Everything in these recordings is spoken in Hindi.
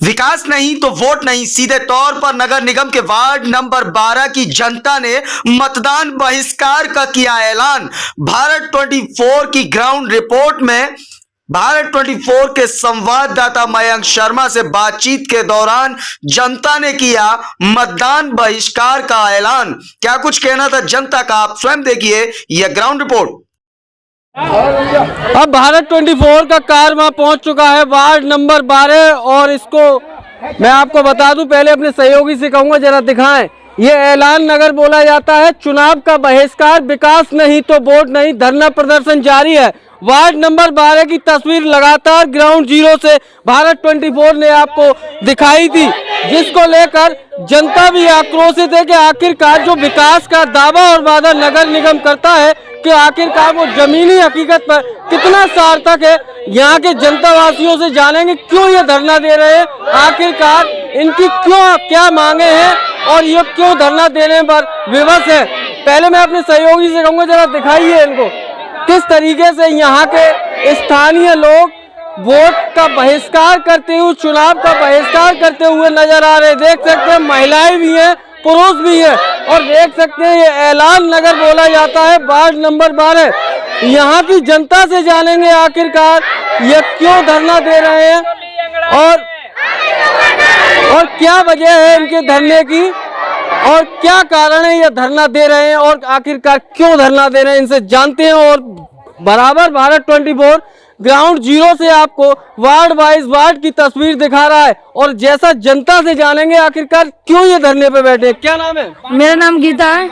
विकास नहीं तो वोट नहीं, सीधे तौर पर नगर निगम के वार्ड नंबर 12 की जनता ने मतदान बहिष्कार का किया ऐलान। भारत 24 की ग्राउंड रिपोर्ट में भारत 24 के संवाददाता मयंक शर्मा से बातचीत के दौरान जनता ने किया मतदान बहिष्कार का ऐलान। क्या कुछ कहना था जनता का, आप स्वयं देखिए यह ग्राउंड रिपोर्ट। अब भारत 24 का कार वहां पहुंच चुका है वार्ड नंबर 12 और इसको मैं आपको बता दूं, पहले अपने सहयोगी से कहूंगा जरा दिखाएं। ये ऐलान नगर बोला जाता है, चुनाव का बहिष्कार, विकास नहीं तो वोट नहीं, धरना प्रदर्शन जारी है। वार्ड नंबर 12 की तस्वीर लगातार ग्राउंड जीरो से भारत 24 ने आपको दिखाई थी, जिसको लेकर जनता भी आक्रोशित है कि आखिरकार जो विकास का दावा और वादा नगर निगम करता है कि आखिरकार वो जमीनी हकीकत पर कितना सार्थक है। यहाँ के जनता वासियों से जानेंगे क्यों ये धरना दे रहे हैं, आखिरकार इनकी क्यों क्या मांगे हैं और ये क्यों धरना देने पर विवश है। पहले मैं अपने सहयोगी से कहूँगा जरा दिखाइए इनको किस तरीके से यहाँ के स्थानीय लोग वोट का बहिष्कार करते हुए, चुनाव का बहिष्कार करते हुए नजर आ रहे। देख सकते हैं महिलाएं भी हैं, पुरुष भी है और देख सकते हैं ये ऐलान नगर बोला जाता है वार्ड नंबर 12। यहाँ की जनता से जानेंगे आखिरकार ये क्यों धरना दे रहे हैं और क्या वजह है इनके धरने की और क्या कारण है ये धरना दे रहे हैं और आखिरकार क्यों धरना दे रहे हैं, इनसे जानते हैं। और बराबर भारत 24 ग्राउंड जीरो से आपको वार्ड वाइज वार्ड की तस्वीर दिखा रहा है और जैसा जनता से जानेंगे आखिरकार क्यों ये धरने पे बैठे हैं। क्या नाम है? मेरा नाम गीता है,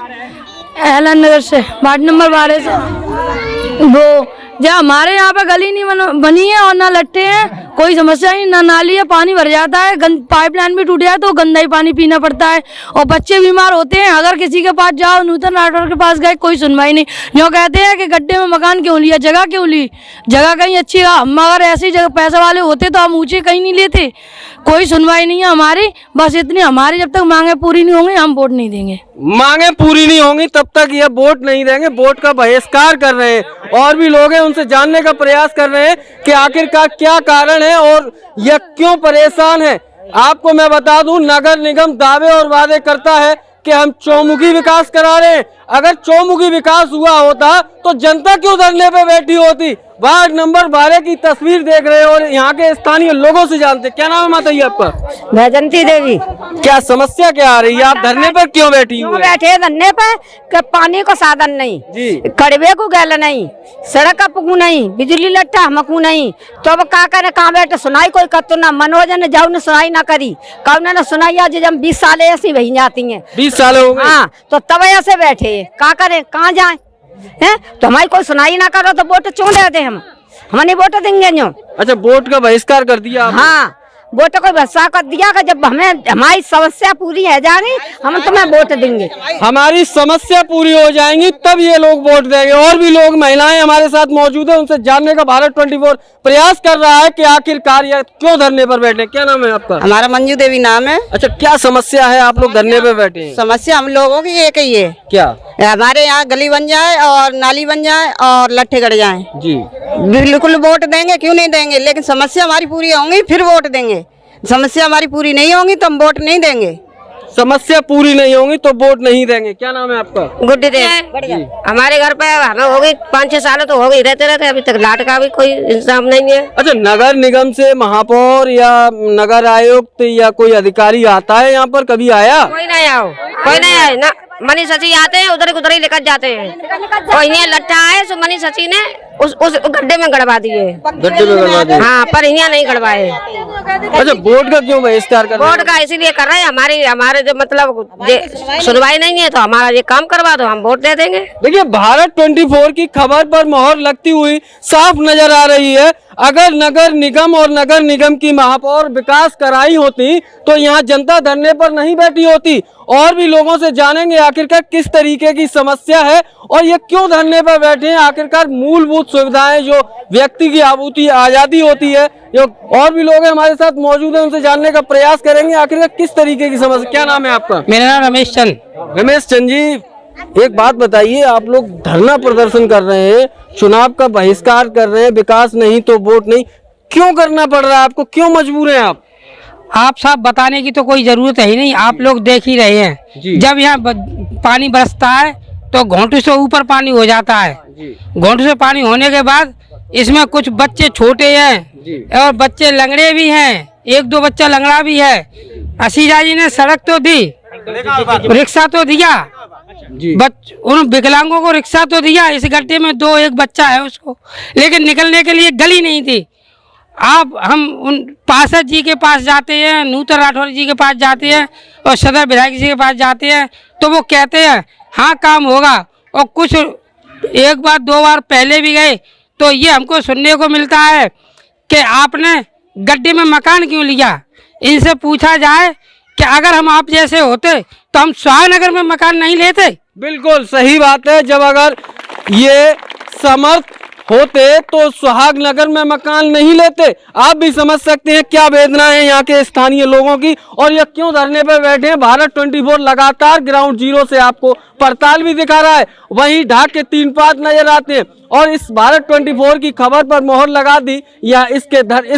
एलन नगर से, वार्ड नंबर 12 से। वो जब हमारे यहाँ पे गली नहीं बनी है और ना लट्टे हैं, कोई समस्या नहीं, ना नाली है, पानी भर जाता है, पाइपलाइन भी टूट जाए तो गंदा ही पानी पीना पड़ता है और बच्चे बीमार होते हैं। अगर किसी के पास जाओ, नूतन राठौर के पास गए, कोई सुनवाई नहीं। जो कहते हैं कि गड्ढे में मकान क्यों लिया, जगह क्यों ली, जगह कहीं अच्छी है। हम अगर ऐसी जगह पैसे वाले होते तो हम ऊँचे कहीं नहीं लेते। कोई सुनवाई नहीं है हमारी, बस इतनी हमारी जब तक मांगे पूरी नहीं होंगी हम वोट नहीं देंगे। मांगे पूरी नहीं होंगी तब तक ये वोट नहीं देंगे, वोट का बहिष्कार कर रहे हैं। और भी लोग हैं, उनसे जानने का प्रयास कर रहे हैं कि आखिरकार क्या कारण है और यह क्यों परेशान है। आपको मैं बता दूं, नगर निगम दावे और वादे करता है कि हम चौमुखी विकास करा रहे हैं। अगर चौमुखी विकास हुआ होता तो जनता क्यों धरने पे बैठी होती। वार्ड नंबर 12 की तस्वीर देख रहे हैं और यहाँ के स्थानीय लोगों से जानते। क्या नाम है माता जी आपका? वैजंती देवी। क्या समस्या क्या आ रही है, आप धरने पर क्यों बैठी हुई? बैठे धरने पे कि पानी को साधन नहीं जी, कड़वे को गैल नहीं, सड़क का पुकू नहीं, बिजली लट्टा हमकू नहीं, तो अब का करे, कहाँ बैठे सुनाई कोई कत्तो ना। मनोज ने जाऊ ने सुनाई ना करी, कौन ने सुनाई आज जब 20 साल ऐसी वही जाती है, 20 साल हो गए। हाँ, तो तब ऐसे बैठे का करे, कहाँ जाए हैं। तो हमारी कोई सुनाई ना करो तो वोट क्यों देते हम नहीं वोट देंगे जो। अच्छा, वोट का बहिष्कार कर दिया आपने? हाँ, वोट को बसा कर दिया कि जब हमें हमारी समस्या पूरी है जाएगी हम तुम्हें वोट देंगे। हमारी समस्या पूरी हो जाएंगी तब ये लोग वोट देंगे। और भी लोग, महिलाएं हमारे साथ मौजूद है, उनसे जानने का भारत 24 प्रयास कर रहा है कि आखिरकार ये क्यों धरने पर बैठे। क्या नाम है आपका? हमारा मंजू देवी नाम है। अच्छा, क्या समस्या है, आप लोग धरने पे बैठे हैं? समस्या हम लोगों की एक ही है, क्या हमारे यहाँ गली बन जाए और नाली बन जाए और लट्ठे गड़ जाए जी। बिल्कुल वोट देंगे, क्यों नहीं देंगे, लेकिन समस्या हमारी पूरी होंगी फिर वोट देंगे। समस्या हमारी पूरी नहीं होंगी तो हम वोट नहीं देंगे। समस्या पूरी नहीं होंगी तो वोट नहीं देंगे। क्या नाम है आपका? गुड्डी दे। हमारे घर पे हमें हो गई 5-6 साल तो हो गई, रहते अभी तक लाट का भी कोई इंतजाम नहीं है। अच्छा, नगर निगम से महापौर या नगर आयुक्त या कोई अधिकारी आता है यहाँ पर, कभी आया? कोई नहीं आओ, कोई नहीं आए ना। मनीष सची आते हैं, उधर ही लेकर जाते हैं। और यहाँ लट्ठा है सो मनीष सची ने उस गड्ढे में गड़वा दिए। गड्ढे में गड़वा दिए? हाँ, पर यहाँ नहीं गड़वाए। अच्छा, वोट का क्यों बहिष्कार कर रहे हैं? वोट का इसीलिए कर रहे हैं, हमारे जो मतलब सुनवाई नहीं है तो हमारा ये काम करवा दो, हम वोट दे देंगे। देखिए, भारत 24 की खबर पर मोहर लगती हुई साफ नजर आ रही है। अगर नगर निगम और नगर निगम की महापौर विकास कराई होती तो यहाँ जनता धरने पर नहीं बैठी होती। और भी लोगों से जानेंगे आखिरकार किस तरीके की समस्या है और ये क्यों धरने पर बैठे हैं। आखिरकार मूलभूत सुविधाएं जो व्यक्ति की आपूर्ति आजादी होती है, जो और भी लोग हैं हमारे साथ मौजूद हैं, उनसे जानने का प्रयास करेंगे आखिरकार किस तरीके की समस्या। क्या नाम है आपका? मेरा नाम रमेश चंद। रमेश चंद जी, एक बात बताइए, आप लोग धरना प्रदर्शन कर रहे हैं, चुनाव का बहिष्कार कर रहे हैं, विकास नहीं तो वोट नहीं, क्यों करना पड़ रहा है आपको, क्यों मजबूर हैं आप? आप साहब बताने की तो कोई जरूरत है ही नहीं, आप लोग देख ही रहे हैं। जब यहाँ पानी बरसता है तो घोंटू से ऊपर पानी हो जाता है। घोंटू से पानी होने के बाद इसमें कुछ बच्चे छोटे हैं और बच्चे लंगड़े भी हैं, एक दो बच्चा लंगड़ा भी है। असीजा जी ने सड़क तो दी, रिक्शा तो दिया, उन विकलांगों को रिक्शा तो दिया, इस गड्ढे में एक बच्चा है उसको, लेकिन निकलने के लिए गली नहीं थी। आप हम उन पार्षद जी के पास जाते हैं, नूतन राठौर जी के पास जाते हैं और सदर विधायक जी के पास जाते हैं तो वो कहते हैं हाँ काम होगा, और कुछ एक बार दो बार पहले भी गए तो ये हमको सुनने को मिलता है कि आपने गड्ढे में मकान क्यों लिया। इनसे पूछा जाए कि अगर हम आप जैसे होते तो हम सुहागनगर में मकान नहीं लेते। बिल्कुल सही बात है, जब अगर ये समर्थ होते तो सुहागनगर में मकान नहीं लेते। आप भी समझ सकते हैं क्या वेदना है यहाँ के स्थानीय लोगों की, और ये क्यों धरने पर बैठे हैं। भारत 24 लगातार ग्राउंड जीरो से आपको पड़ताल भी दिखा रहा है, वहीं ढाक के 3 पात नजर आते हैं, और इस भारत 24 की खबर पर मोहर लगा दी या इस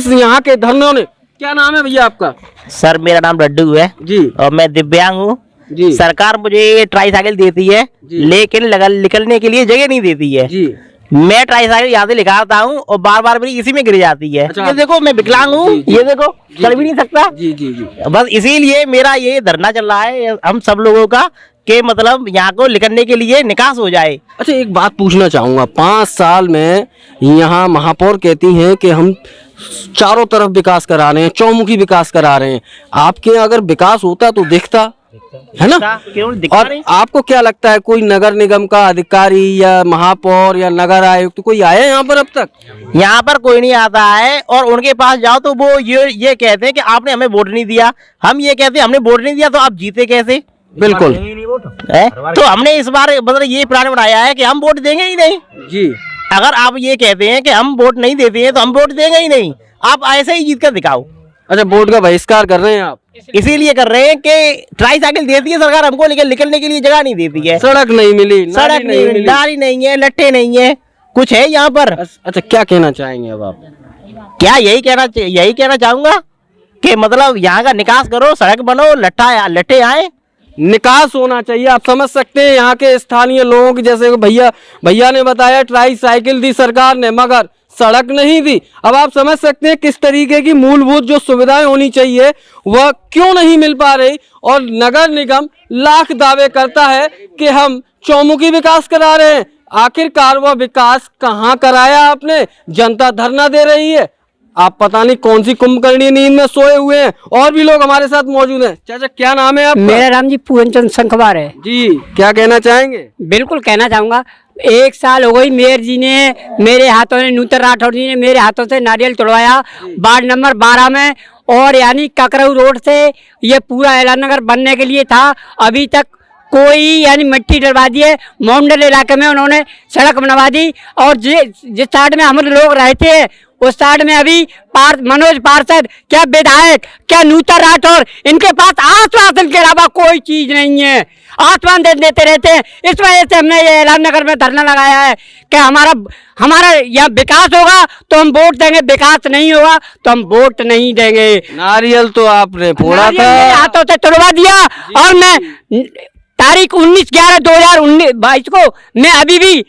यहाँ के धरनों ने। क्या नाम है भैया आपका? सर मेरा नाम लड्डू है जी, और मैं दिव्यांग हूँ जी। सरकार मुझे ट्राईसाइकिल देती है लेकिन निकलने के लिए जगह नहीं देती है जी। मैं ट्राईसाइकिल यहाँ से लेकर आता हूँ और बार बार मेरी इसी में गिर जाती है। अच्छा। ये देखो मैं विकलांग हूँ, ये देखो चल भी नहीं सकता। जी जी जी। बस इसीलिए मेरा ये धरना चल रहा है हम सब लोगों का कि मतलब यहाँ को निकलने के लिए निकास हो जाए। अच्छा एक बात पूछना चाहूंगा, 5 साल में यहाँ महापौर कहती हैं कि हम चारों तरफ विकास करा रहे हैं, चौमुखी विकास करा रहे हैं। आपके अगर विकास होता तो दिखता है ना। क्यों दिखता और नहीं? आपको क्या लगता है कोई नगर निगम का अधिकारी या महापौर या नगर आयुक्त तो कोई आया यहाँ पर अब तक? यहाँ पर कोई नहीं आता है, और उनके पास जाओ तो वो ये कहते हैं कि आपने हमें वोट नहीं दिया। हम ये कहते हैं हमने वोट नहीं दिया तो आप जीते कैसे? बिल्कुल है? तो हमने इस बार मतलब ये प्लान बनाया है कि हम वोट देंगे ही नहीं जी। अगर आप ये कहते हैं कि हम वोट नहीं देते हैं तो हम वोट देंगे ही नहीं, आप ऐसे ही जीत कर दिखाओ। अच्छा वोट का बहिष्कार कर रहे हैं आप? इसीलिए कर रहे हैं कि ट्राईसाइकिल देती है सरकार हमको लेकिन निकलने के लिए जगह नहीं देती है। सड़क नहीं मिली, सड़क नहीं मिली, नाली नहीं है, लट्टे नहीं है, कुछ है यहाँ पर। अच्छा क्या कहना चाहेंगे अब आप? क्या यही कहना चाहूंगा कि मतलब यहाँ का निकास करो, सड़क बनो, लट्टे आए, निकास होना चाहिए। आप समझ सकते हैं यहाँ के स्थानीय लोगों की, जैसे भैया ने बताया ट्राईसाइकिल दी सरकार ने मगर सड़क नहीं दी। अब आप समझ सकते हैं किस तरीके की मूलभूत जो सुविधाएं होनी चाहिए वह क्यों नहीं मिल पा रही, और नगर निगम लाख दावे करता है कि हम चौमुखी विकास करा रहे हैं। आखिरकार वह विकास कहाँ कराया आपने? जनता धरना दे रही है, आप पता नहीं कौन सी कुंभकर्णी नींद में सोए हुए हैं। और भी लोग हमारे साथ मौजूद हैं। चाचा क्या नाम है आपका? मेरा नाम जी पूरनचंद संखवार है जी। क्या कहना चाहेंगे? बिल्कुल कहना चाहूंगा, 1 साल हो गई मेयर जी ने मेरे हाथों ने, नूतन राठौर जी ने मेरे हाथों से नारियल तोड़वाया वार्ड नंबर 12 में, और यानी ककरऊ रोड से ये पूरा ऐलान नगर बनने के लिए था। अभी तक कोई यानी मिट्टी डलवा दी है। मोमडल इलाके में उन्होंने सड़क बनवा दी, और जिस साइड में हम लोग रहते हैं उस साइड में अभी मनोज पार्षद, क्या विधायक, क्या नूतन राठौर, इनके पास आश्वासन के अलावा कोई चीज नहीं है। आश्वासन देते रहते हैं। इस वजह से हमने ये ऐलान नगर में धरना लगाया है कि हमारा यहाँ विकास होगा तो हम वोट देंगे, विकास नहीं होगा तो हम वोट नहीं देंगे। नारियल तो आपने फोड़ा था, मेरे हाथों से तोड़वा दिया, और मैं तारीख 19/11/2022 को मैं अभी भी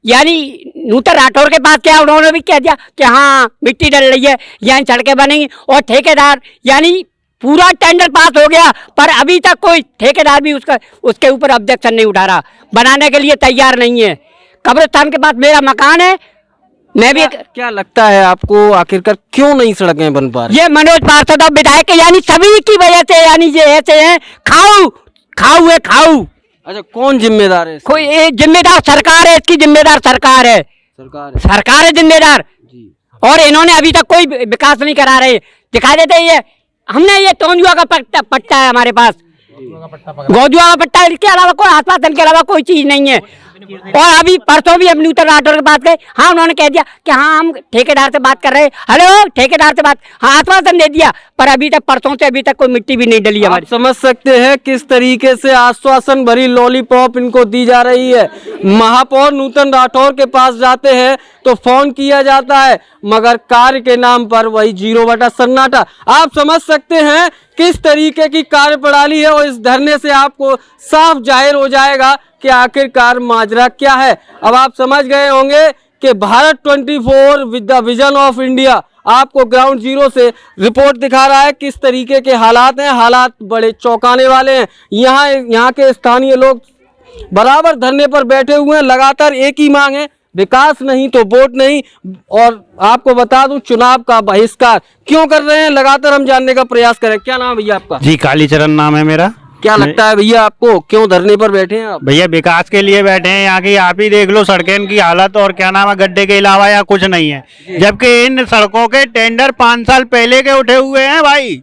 यानी नूतन राठौर के पास क्या, उन्होंने भी कह दिया कि हाँ मिट्टी डल रही है, यहाँ सड़कें बनेंगी, और ठेकेदार यानी पूरा टेंडर पास हो गया, पर अभी तक कोई ठेकेदार भी उसके ऊपर ऑब्जेक्शन नहीं उठा रहा, बनाने के लिए तैयार नहीं है। कब्रिस्तान के पास मेरा मकान है, मैं भी। क्या लगता है आपको आखिरकार क्यों नहीं सड़कें बन पा रही? ये मनोज पार्षद और विधायक यानी सभी की वजह से, यानी ये ऐसे हैं खाऊ। अच्छा कौन जिम्मेदार है? कोई जिम्मेदार सरकार है, इसकी जिम्मेदार सरकार है, सरकार है जिम्मेदार जी। और इन्होंने अभी तक कोई विकास नहीं करा रहे। दिखा देते ये हमने ये तोंजुआ का पट्टा है हमारे पास, गौजुआ का पट्टा, इसके अलावा कोई आश्वासन के अलावा कोई चीज नहीं है। और अभी परसों भी हम नूतन राठौर के बात गए, हाँ उन्होंने कह दिया कि हाँ हम ठेकेदार से बात कर रहे हैं, हेलो ठेकेदार से बात, हाँ आश्वासन दे दिया, पर अभी तक परसों से अभी तक कोई मिट्टी भी नहीं डली आप हमारी। समझ सकते हैं किस तरीके से आश्वासन भरी लॉलीपॉप इनको दी जा रही है। महापौर नूतन राठौर के पास जाते हैं तो फोन किया जाता है, मगर कार्य के नाम पर वही 0 सन्नाटा। आप समझ सकते हैं किस तरीके की कार्यप्रणाली है और इस धरने से आपको साफ जाहिर हो जाएगा कि आखिरकार माजरा क्या है। अब आप समझ गए होंगे कि Bharat 24 with the vision of India आपको ग्राउंड जीरो से रिपोर्ट दिखा रहा है किस तरीके के हालात हैं। हालात बड़े चौंकाने वाले हैं। यहाँ के स्थानीय लोग बराबर धरने पर बैठे हुए हैं। लगातार एक ही मांग है, विकास नहीं तो वोट नहीं। और आपको बता दूं, चुनाव का बहिष्कार क्यों कर रहे हैं लगातार हम जानने का प्रयास करें। क्या नाम है भैया आपका? जी कालीचरण नाम है मेरा। क्या लगता है भैया आपको, क्यों धरने पर बैठे हैं आप? भैया विकास के लिए बैठे हैं। यहाँ की आप ही देख लो सड़कें की हालत, और क्या नाम है, गड्ढे के अलावा यहाँ कुछ नहीं है। जबकि इन सड़कों के टेंडर 5 साल पहले के उठे हुए हैं भाई।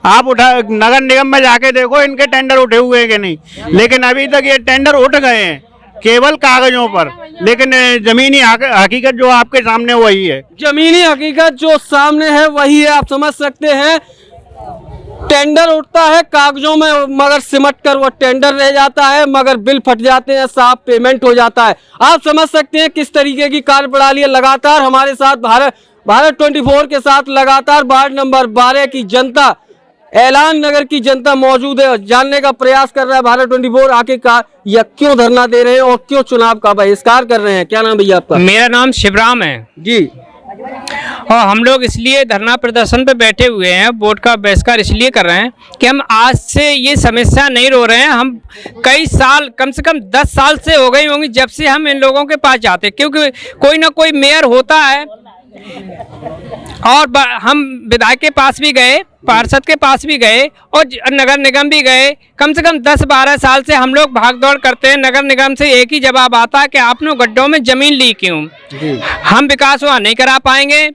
आप नगर निगम में जाके देखो इनके टेंडर उठे हुए हैं कि नहीं, लेकिन अभी तक ये टेंडर उठ गए हैं केवल कागजों पर, लेकिन जमीनी हकीकत जो आपके सामने वही है। जमीनी हकीकत जो सामने है वही है। आप समझ सकते हैं टेंडर उठता है कागजों में, मगर सिमट कर वो टेंडर रह जाता है, मगर बिल फट जाते हैं, साफ पेमेंट हो जाता है। आप समझ सकते हैं किस तरीके की कार्यप्रणाली है। लगातार हमारे साथ भारत 24 के साथ लगातार वार्ड नंबर 12 की जनता, ऐलान नगर की जनता मौजूद है। जानने का प्रयास कर रहा है भारत 24 आखिरकार यह क्यों धरना दे रहे हैं और क्यों चुनाव का बहिष्कार कर रहे हैं। क्या नाम भैया आपका? मेरा नाम शिवराम है जी। और हम लोग इसलिए धरना प्रदर्शन पे बैठे हुए हैं, वोट का बहिष्कार इसलिए कर रहे हैं कि हम आज से ये समस्या नहीं रो रहे हैं। हम कई साल, कम से कम 10 साल से हो गई होंगी जब से हम इन लोगों के पास जाते हैं, क्योंकि कोई ना कोई मेयर होता है। और हम विधायक के पास भी गए, पार्षद के पास भी गए और नगर निगम भी गए। कम से कम 10-12 साल से हम लोग भाग दौड़ करते हैं। नगर निगम से एक ही जवाब आता है कि आपने गड्ढों में जमीन ली क्यों। हम विकास वहाँ नहीं करा पाएंगे।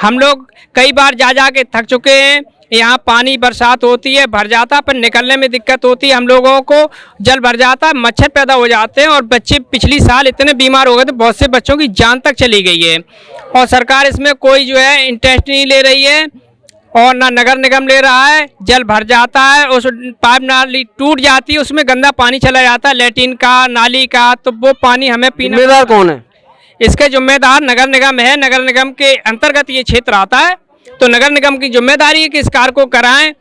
हम लोग कई बार जा के थक चुके हैं। यहाँ पानी बरसात होती है, भर जाता है, पर निकलने में दिक्कत होती है। हम लोगों को जल भर जाता है, मच्छर पैदा हो जाते हैं और बच्चे पिछली साल इतने बीमार हो गए थे, बहुत से बच्चों की जान तक चली गई है। और सरकार इसमें कोई जो है इंटरेस्ट नहीं ले रही है और ना नगर निगम ले रहा है। जल भर जाता है, उस पाइप नाली टूट जाती है, उसमें गंदा पानी चला जाता है, लेट्रिन का, नाली का, तो वो पानी हमें पीना। जिम्मेदार कौन है इसके? जिम्मेदार नगर निगम है। नगर निगम के अंतर्गत ये क्षेत्र आता है, तो नगर निगम की जिम्मेदारी है कि इस कार्य को कराएं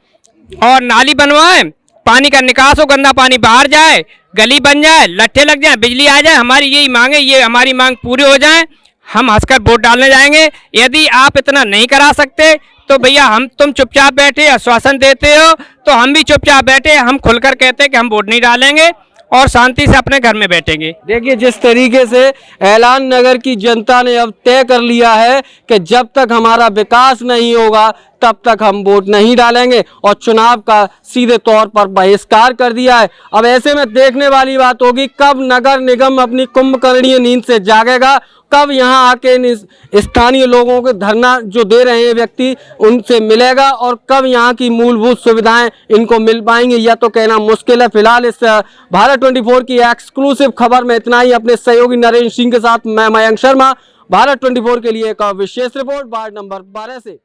और नाली बनवाएं, पानी का निकास हो, गंदा पानी बाहर जाए, गली बन जाए, लट्ठे लग जाए, बिजली आ जाए। हमारी यही मांग है, ये हमारी मांग पूरी हो जाए, हम हंसकर वोट डालने जाएंगे। यदि आप इतना नहीं करा सकते तो भैया तुम चुपचाप बैठे आश्वासन देते हो, तो हम भी चुपचाप बैठे, हम खुलकर कहते हैं कि हम वोट नहीं डालेंगे और शांति से अपने घर में बैठेंगे। देखिए जिस तरीके से ऐलान नगर की जनता ने अब तय कर लिया है कि जब तक हमारा विकास नहीं होगा तब तक हम वोट नहीं डालेंगे और चुनाव का सीधे तौर पर बहिष्कार कर दिया है। अब ऐसे में देखने वाली बात होगी कब नगर निगम अपनी कुंभकर्णीय नींद से जागेगा, कब यहाँ आके स्थानीय लोगों के धरना जो दे रहे हैं व्यक्ति उनसे मिलेगा और कब यहाँ की मूलभूत सुविधाएं इनको मिल पाएंगी, यह तो कहना मुश्किल है। फिलहाल इस भारत 24 की एक्सक्लूसिव खबर में इतना ही। अपने सहयोगी नरेंद्र सिंह के साथ मैं मयंक शर्मा, भारत 24 के लिए एक विशेष रिपोर्ट वार्ड नंबर 12 से।